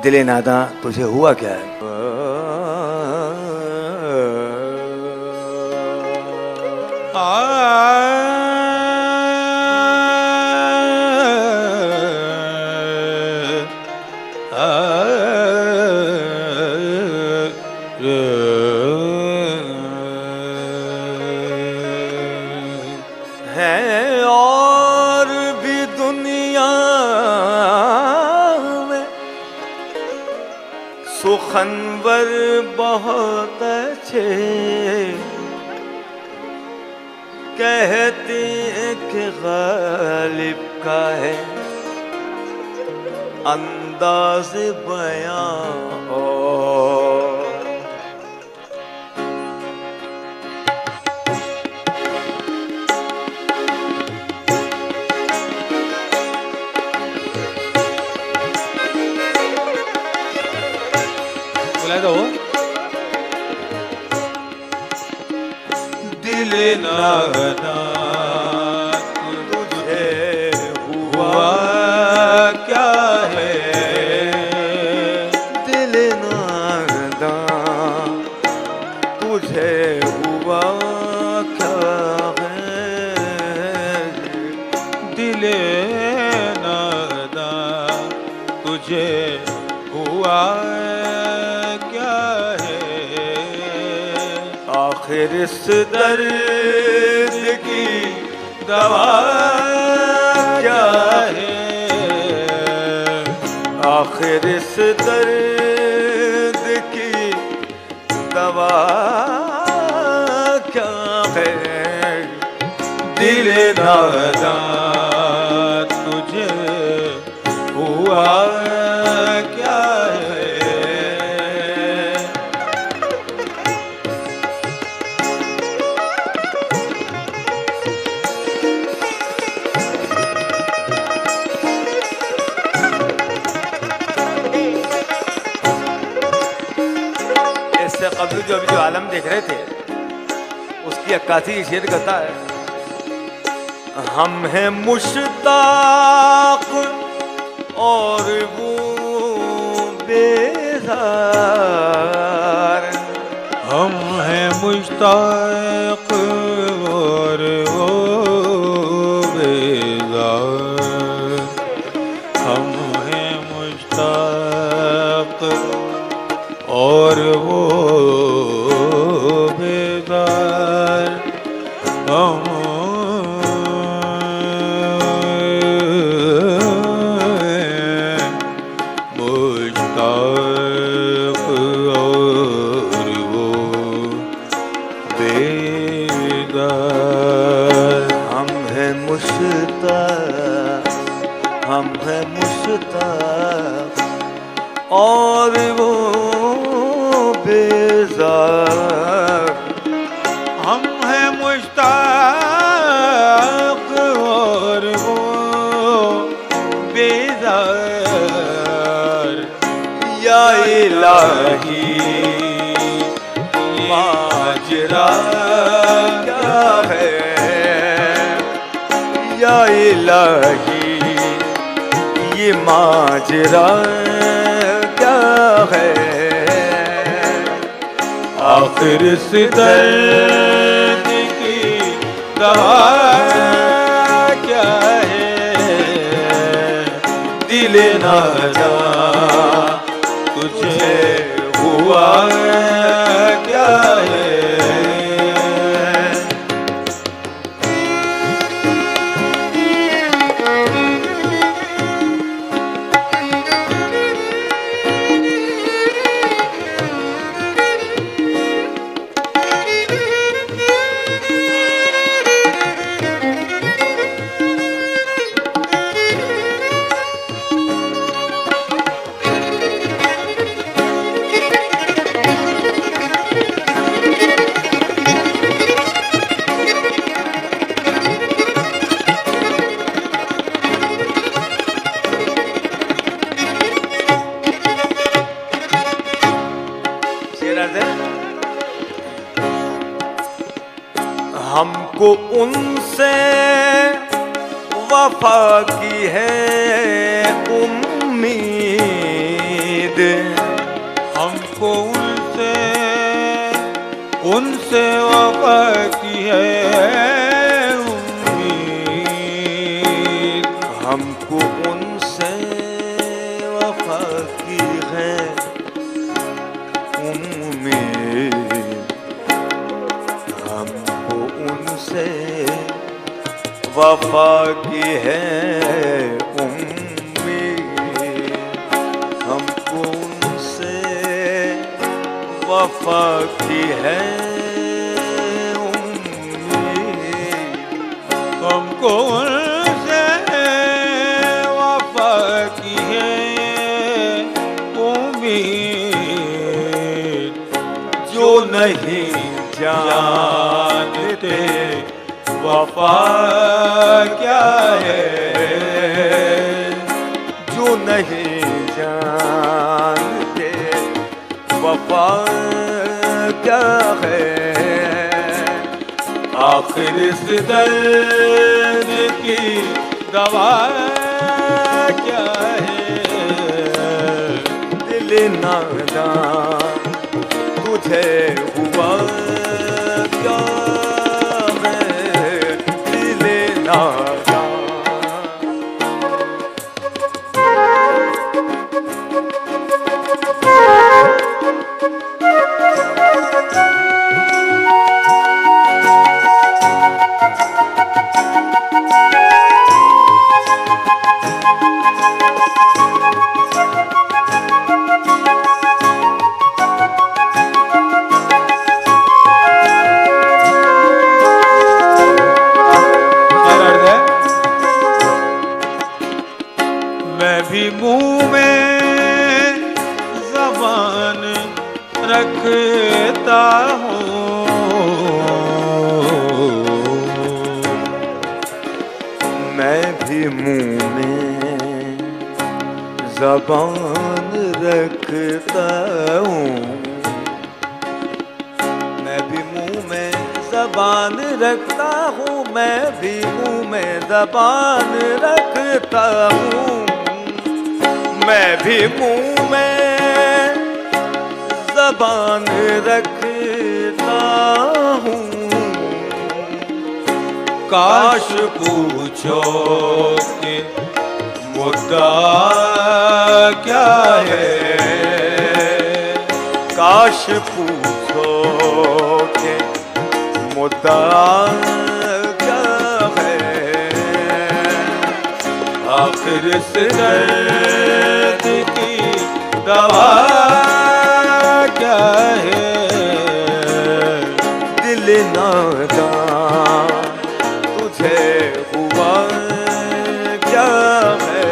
दिले नादा तुझे हुआ क्या है? है और भी दुनिया में सुखनवर बहुत अच्छे, कहते कि गालिब का है अंदाज बयां और दो दिल नादा तुझे हुआ क्या है, दिल नादा तुझे हुआ क्या है, दिल नादा तुझे हुआ आखिर इस दर्द की दवा क्या है, आखिर इस दर्द की दवा क्या है, दिल नादा तुझे हुआ क्या है। कबल जो अभी जो आलम देख रहे थे उसकी अक्कासी शेर करता है, हम हैं मुश्ताक और वो बेजार, हम हैं मुश्ताक और वो बेजार, हम हैं मुश्ताक और वो बेदार, हम मुश्ताक और वो बेदार, हम हैं मुश्ताक, हम हैं मुश्ताक और वो बेजार, हम हैं मुश्ताक और वो बेजार, या इलाही माजरा क्या है, या इलाही ये माजरा क्या है, आखिर इस दर्द की दवा क्या है, दिल नादा तुझे हुआ क्या है। हमको उनसे वफा की है उम्मीद, हमको उनसे वफा की है उम्मीद। हमको उनसे वफा की है उम्मीद। हमको उनसे वफा की है उम्मीद। हमको उनसे वफा की है उम्मीद। हमको उनसे वफा की है उम्मीद। जो नहीं जानते वफा क्या है, जो नहीं जानते वफा क्या है। आखिर इस दर्द की दवा क्या है। दिल नादान तुझे हुआ क्या है, दिल नादान। मैं भी मुंह में ज़बान रखता हूँ। मैं भी मुंह में ज़बान रखता हूँ। मैं भी मुंह में ज़बान रखता हूँ। मैं भी मुंह में ज़बान रखता हूँ। मैं भी मुंह में ज़बान रखता हूँ। काश पूछो कि मुद्दा क्या है। काश पूछो कि मुद्दा क्या है। आखिर इस दर्द की दवा क्या है। दिल नादान तुझे हुआ क्या है।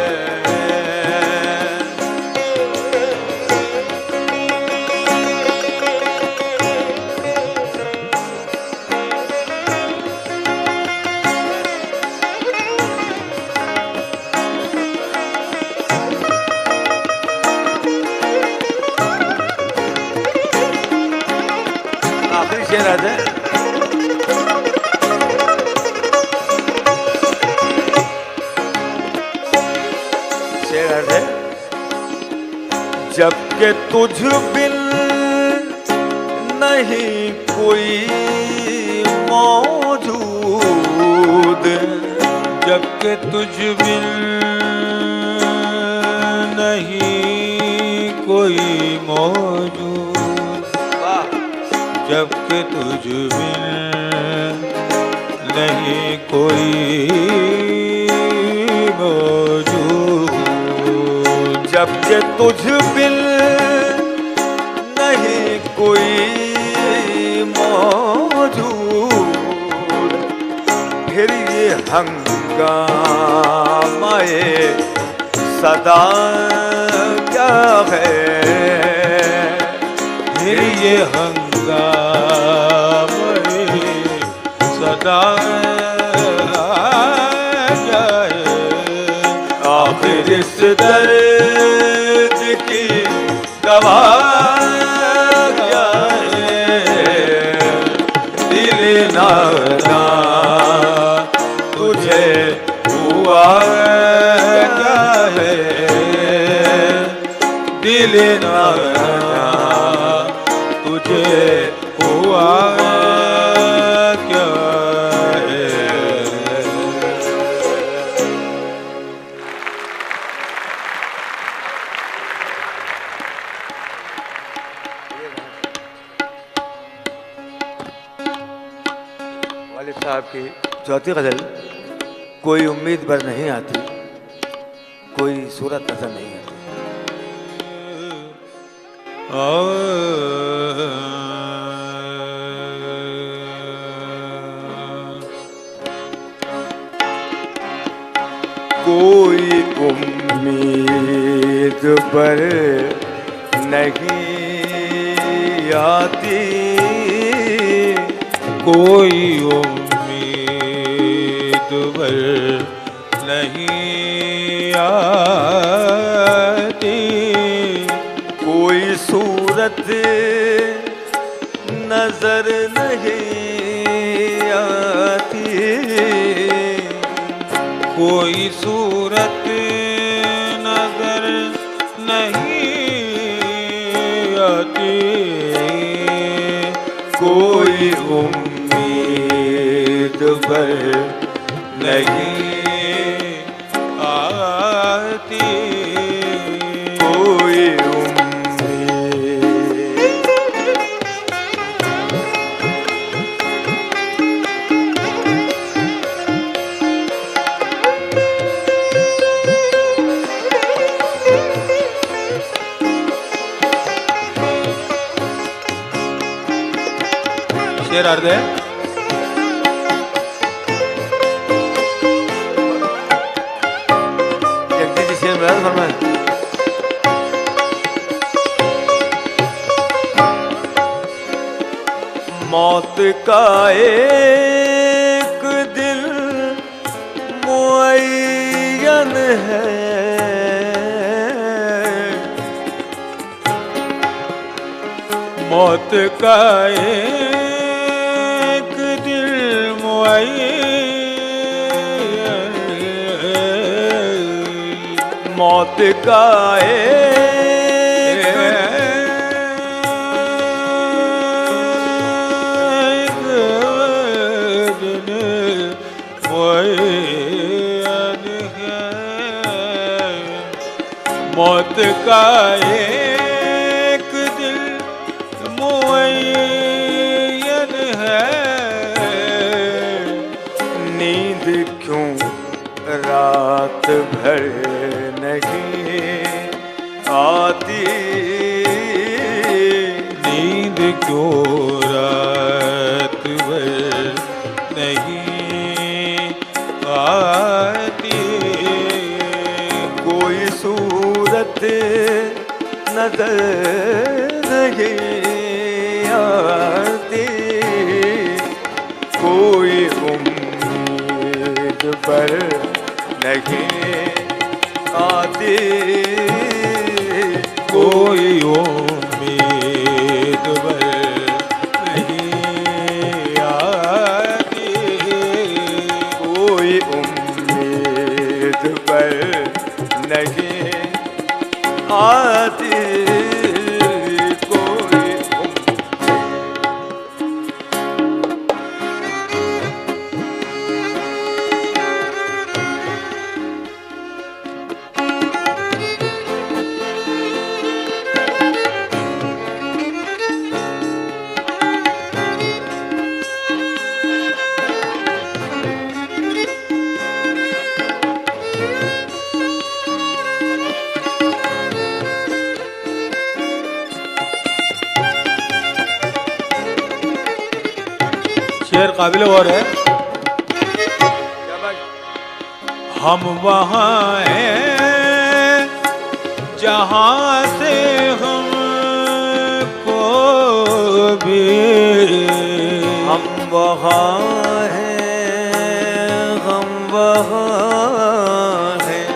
आखिरी शेर आ जाए। शेर आ जाए। जबकि तुझ बिन नहीं कोई मौजूद। जबकि तुझ बिन नहीं कोई मौजूद। जबकि तुझ बिन नहीं कोई मौजूद। जबकि तुझ बिन नहीं कोई मौजूद। फिर ये हंगामाए सदा क्या है। फिर ये हंगामाए सदा क्या है। आखिर इस दर्द की दवा क्या है। दिल नादान तुझे हुआ क्या है। दिल लेना तुझे हुआ क्या है। वालिद साहब की चौथी गजल, कोई उम्मीद भर नहीं आती, कोई सूरत नजर नहीं आती। कोई उम्मीद पर नहीं आती, कोई उम्मीद पर नहीं आती, कोई सूरत नजर नहीं आती, कोई सूरत नजर नहीं आती, कोई उम्मीद पर नहीं आती, कोई शेर अर्ध है। जगदीश जी शेर में फरमाए। मौत का एक दिल मुअय्यन है, मौत का एक दिल मुअय्यन, मौत का मौत का एक दिल मुअय्यन है, नींद क्यों रात भर नहीं आती, नींद क्यों रात भर नहीं आती, कोई सूरत नजर नहीं आती, कोई उम्मीद पर नहीं आती, कोई उम्मीद पर नहीं आती, कोई उम्मीद पर नहीं आती, कोई शेर काबिल और है। हम वहाँ हैं जहाँ से हमको भी, हम वहाँ हैं, हम वहाँ हैं,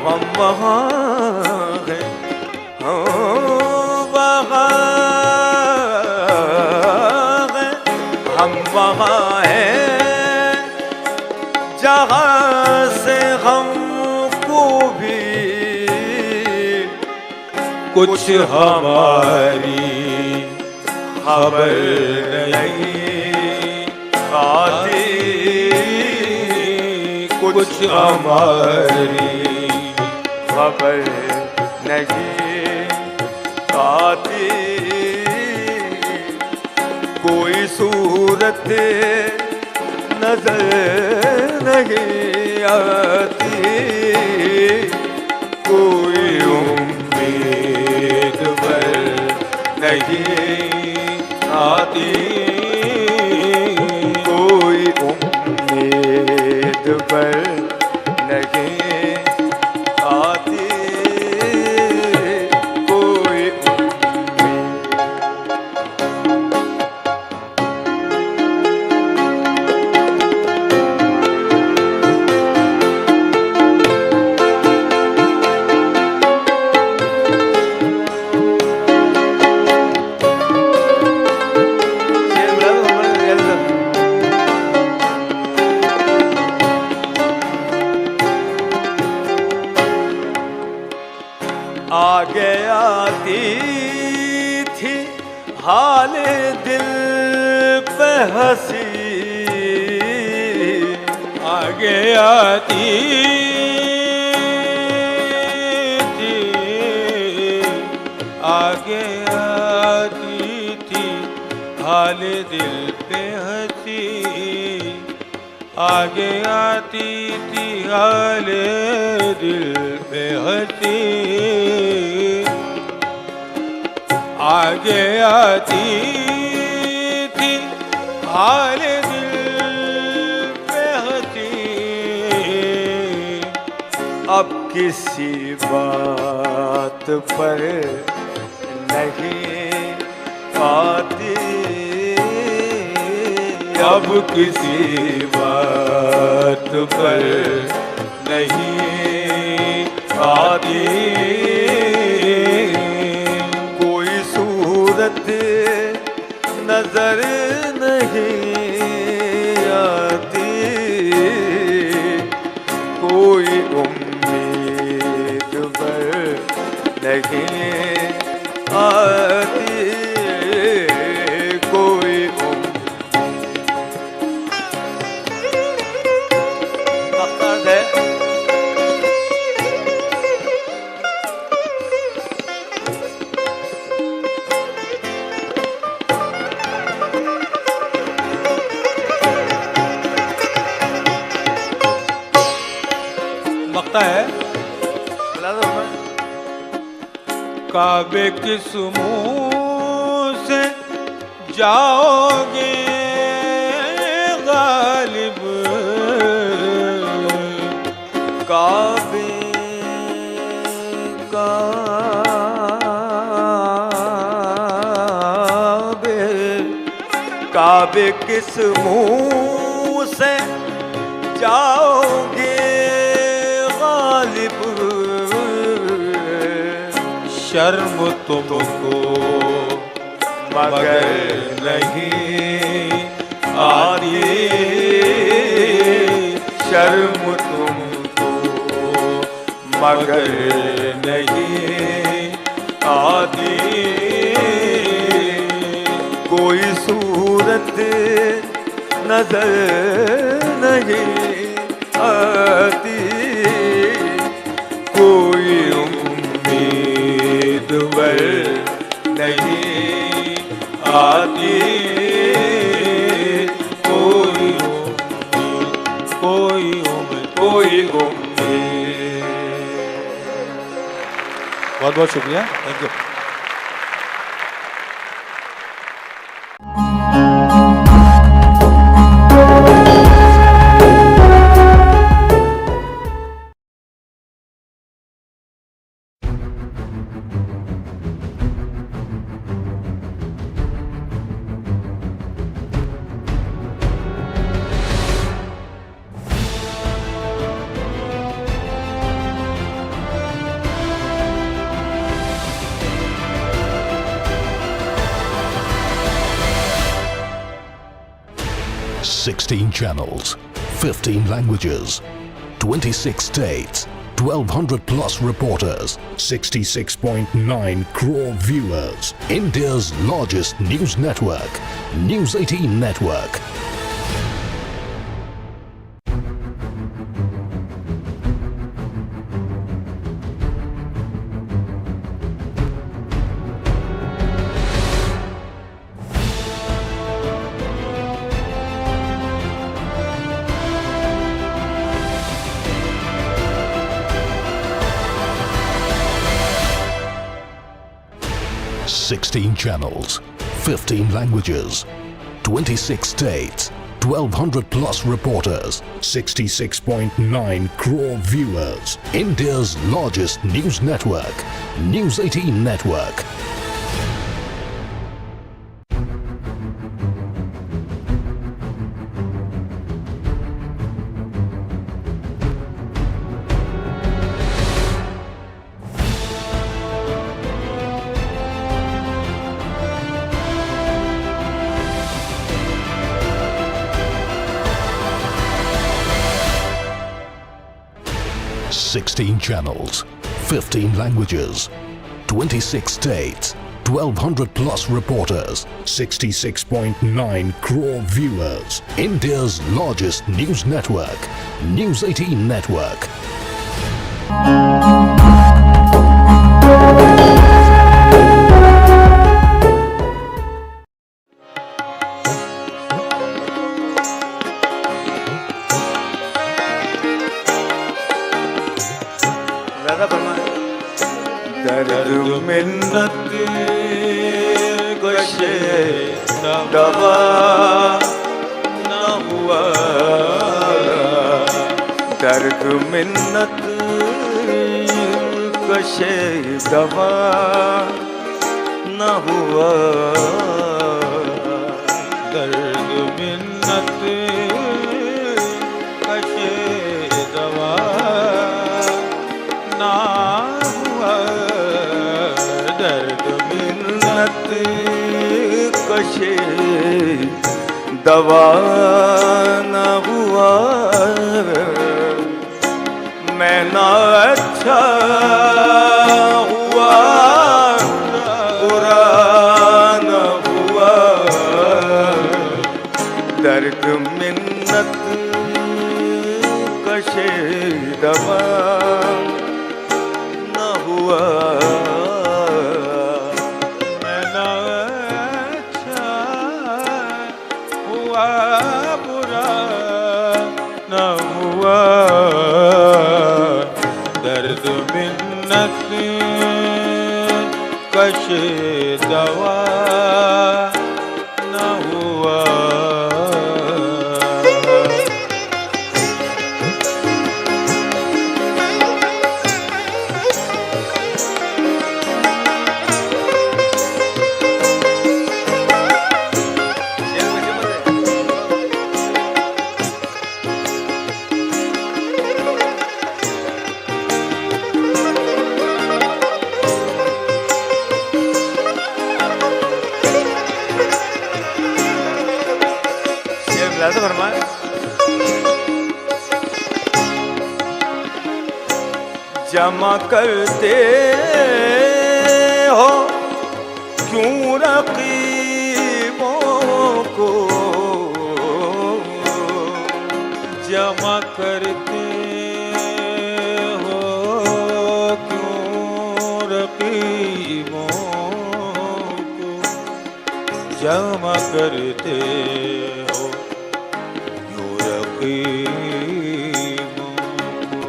हम वहाँ हैं, हम वहाँ हैं, हम वहाँ हैं जहाँ से हमको भी कुछ हमारी खबर नहीं आती कुछ हमारी खबर नहीं आती कोई सूरत नजर नहीं आती कोई उम्मीद पर नहीं आती कोई उम्मीद पर नहीं आती कोई आगे आती थी हाल दिल पे हंसी आगे आती थी आगे आती थी हाल दिल पे हंसी आगे आती थी हाल दिल पे हंसी आगे आती थी हाल दिल पे हंसी अब किसी बात पर नहीं आती अब किसी बात पर नहीं आती कोई सूरत नजर नहीं आती कोई उम्मीद पर नहीं आती कोई मकसद है मकता है काबे किस मुंह से जाओगे गालिब काबे काबे काबे किस मुंह से जाओगे गालिब शर्म तुमको मगर नहीं आती शर्म तुमको मगर नहीं आती कोई सूरत नजर नहीं आती कोई उम्मीद पर नहीं आती कोई उम्मीद बहुत बहुत शुक्रिया thank you .16 channels, 15 languages, 26 states, 1,200 plus reporters, 66.9 crore viewers. India's largest news network, News 18 Network. Sixteen channels, 15 languages, 26 states, 1,200 plus reporters, 66.9 crore viewers. India's largest news network, News 18 Network. Sixteen channels, 15 languages, 26 states, 1,200 plus reporters, 66.9 crore viewers. India's largest news network, News 18 Network. ज़्यादा फरमाए। दर्द मिन्नत कशे दवा न हुआ, दर्द मिन्नत कशे दवा न हुआ, दर्द मिन्नत कशे दवा ना हुआ, दर्द मिन्नत कशे दवा न हुआ, मैं ना अच्छा हुआ बुरा न हुआ, दर्द मिन्नत कशे दवा न हुआ, मैं ना अच्छा हुआ बुरा न हुआ, दर्द मिन्नत कशे दवा न हुआ। ज़्यादा फरमाए। जमा करते हो क्यों रकीबों को, जमा करते हो क्यों रकीबों को, जमा करते हो क्यों रकीबों को,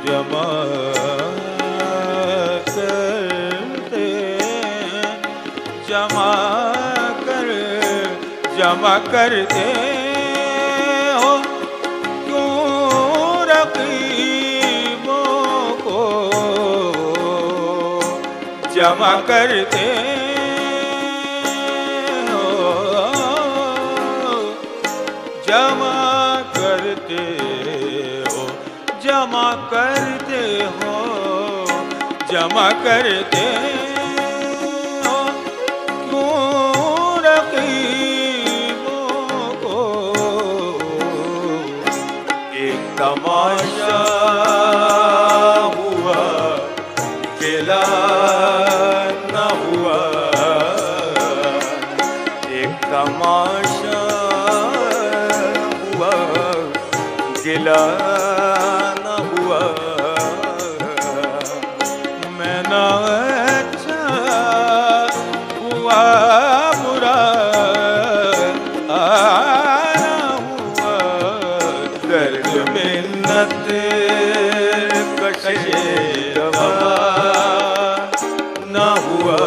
जमा करते, जमा करते हो क्यों रकीबों को, जमा करते हो, जमा करते हो, जमा करते हो, जमा करते हो क्यों रकीबों को, एक तमाशा दवा न हुआ।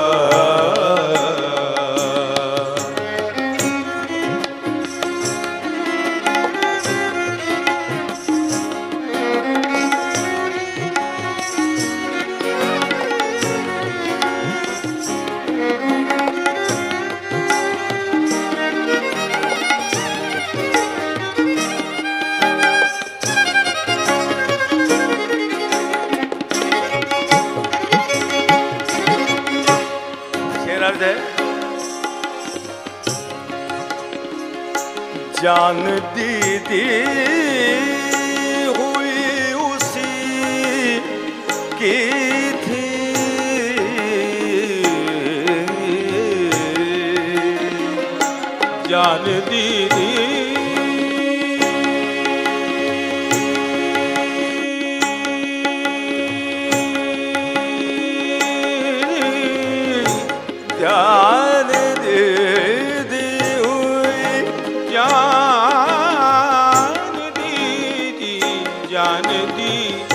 शेर अर्ज है, जान दीदी हुई उसी की थी, जान दीदी जान